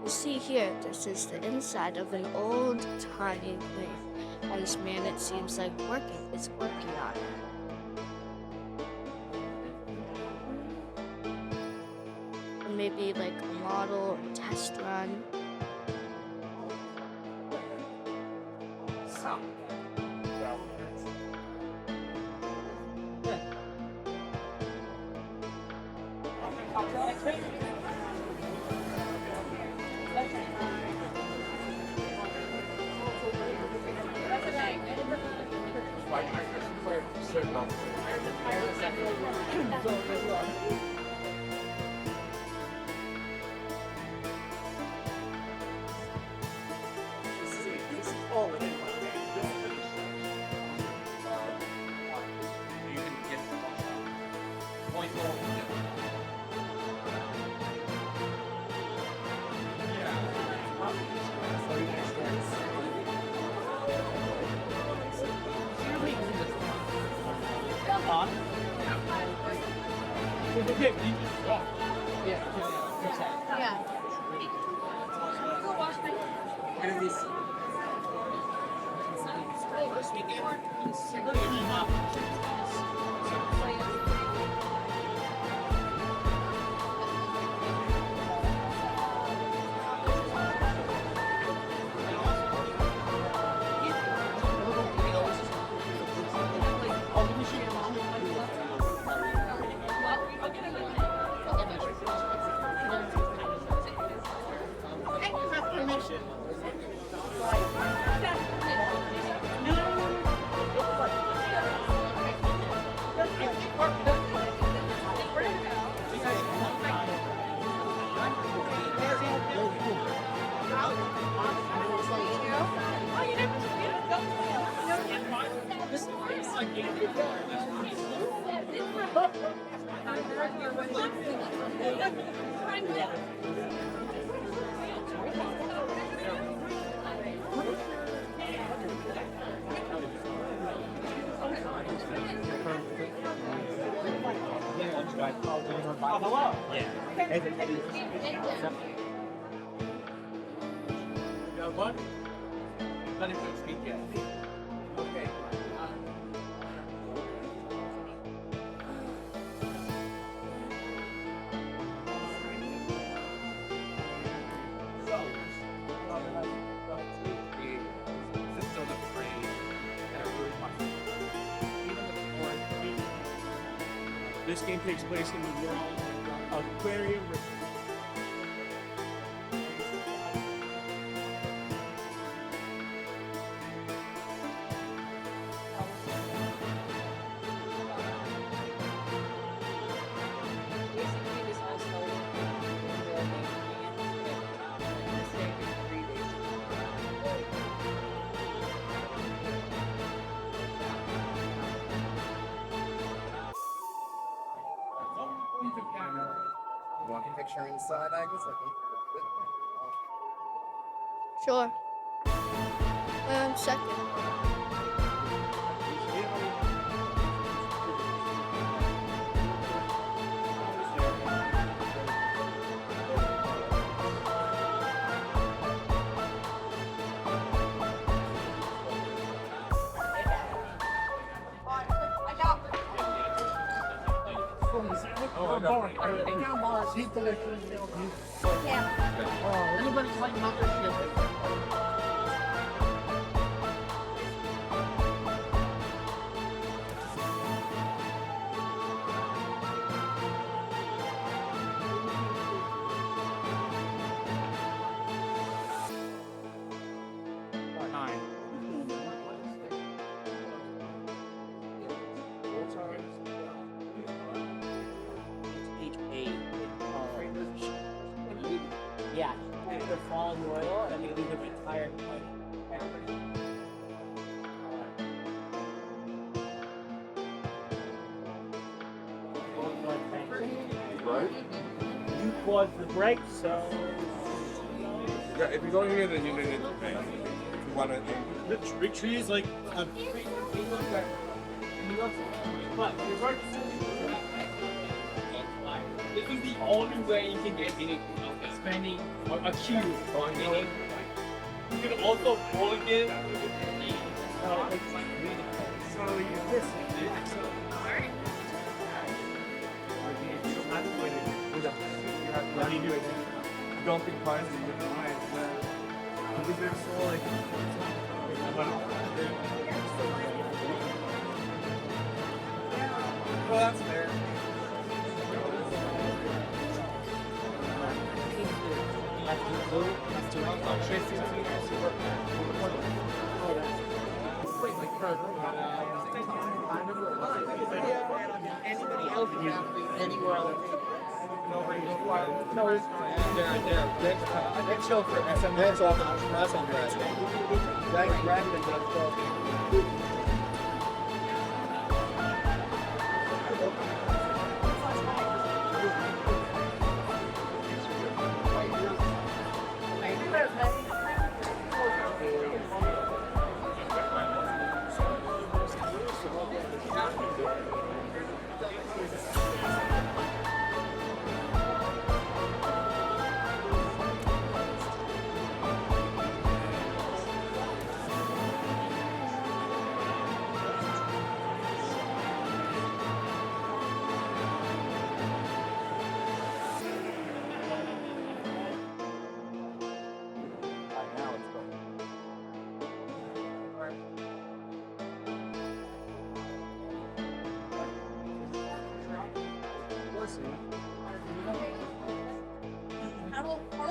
You see here, this is the inside of an old tiny place. And this man, it seems like is working on it. Or maybe like a model or test run. This game takes place in the world of aquarium. You want a picture inside, Agnes? Sure. Second. Anybody's like mothership. the fallen royal and they leave them entire life. Right? You pause the break, so Yeah, if you go here, then you need to pay. If you want to. the tree is like a but this is the only way you can get meaning spending a queue on meaning. You can also roll again. So you this. How do you do it? Don't think twice and you can find because they're so like. Well, that's fair. Anybody else anywhere else? No, they're chill for SM. That's all. That's all. That's random.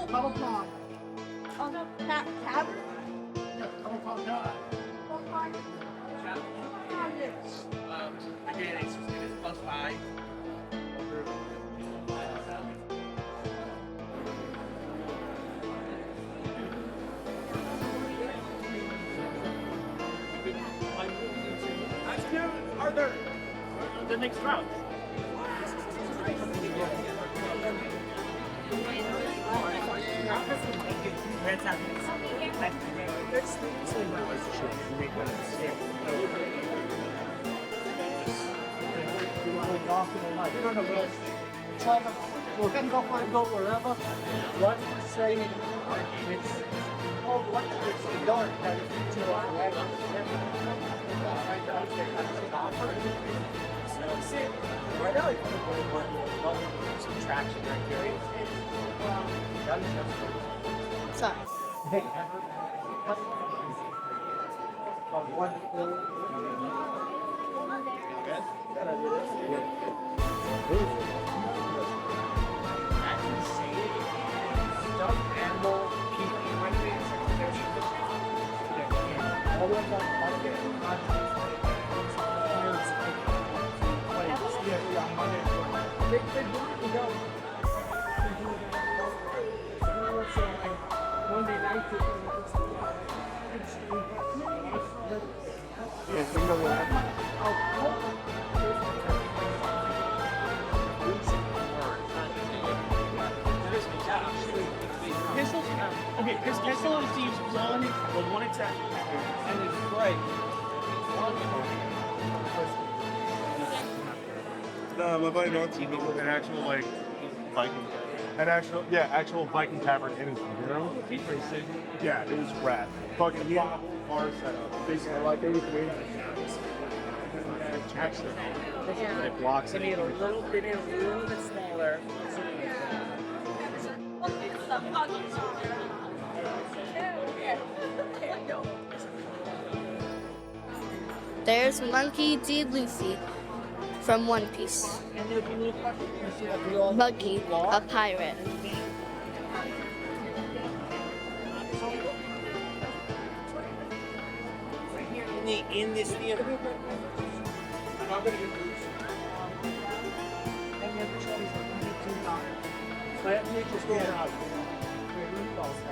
Tabletop. Oh no, tavern? Yeah, tabletop. Again, it's +5. Arthur, the next round. We're gonna go for a go wherever. What we're saying, it's what it's dark that it's to our way. Right now, it's some traction right here. Sorry. Okay, his pistol receives one attack, and it's right. No, my buddy knows an actual like Viking. Actual Viking tavern in his bureau. Yeah, it was rad. Fucking he had a whole bar set up. Basically, like they would win. It blocks it. They made it a little bit smaller. There's Monkey D. Luffy from One Piece. Buggy, a pirate. In this theater.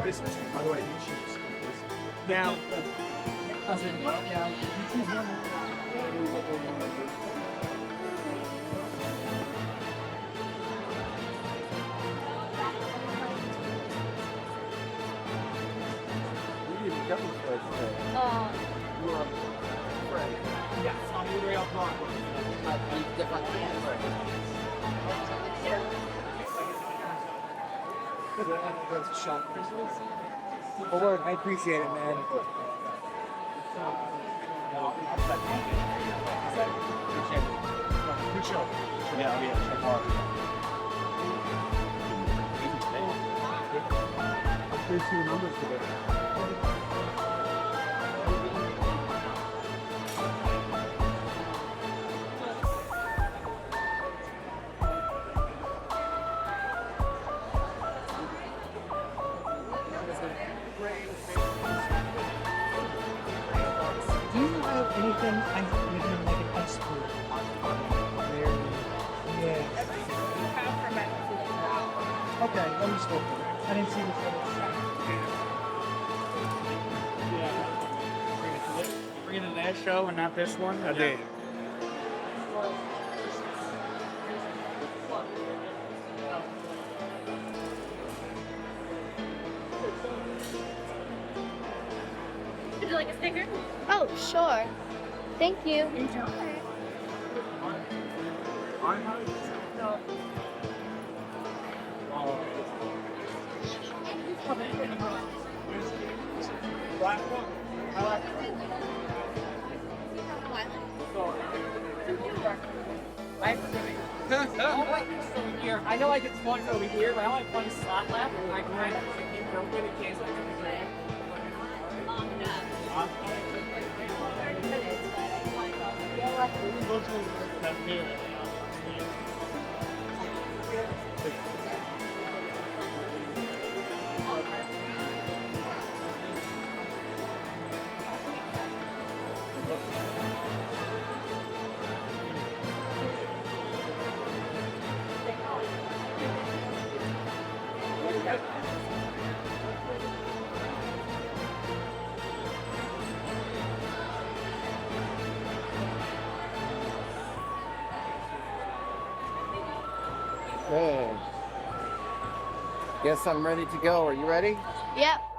By the way, you choose. Now, yes, I'm way up north. Oh, word, I appreciate it, man. Good show. Yeah, check out. There's two numbers today. Do you have anything within like an expert? Yeah. Okay, let me just look. I didn't see the photos. Bring it to that show and not this one? I did. Would you like a sticker? Oh, sure. Thank you. Enjoy. I know like it's fun over here, but I only have one slot left. And I kind of keep open in case I can Okay. Guess I'm ready to go. Are you ready? Yep.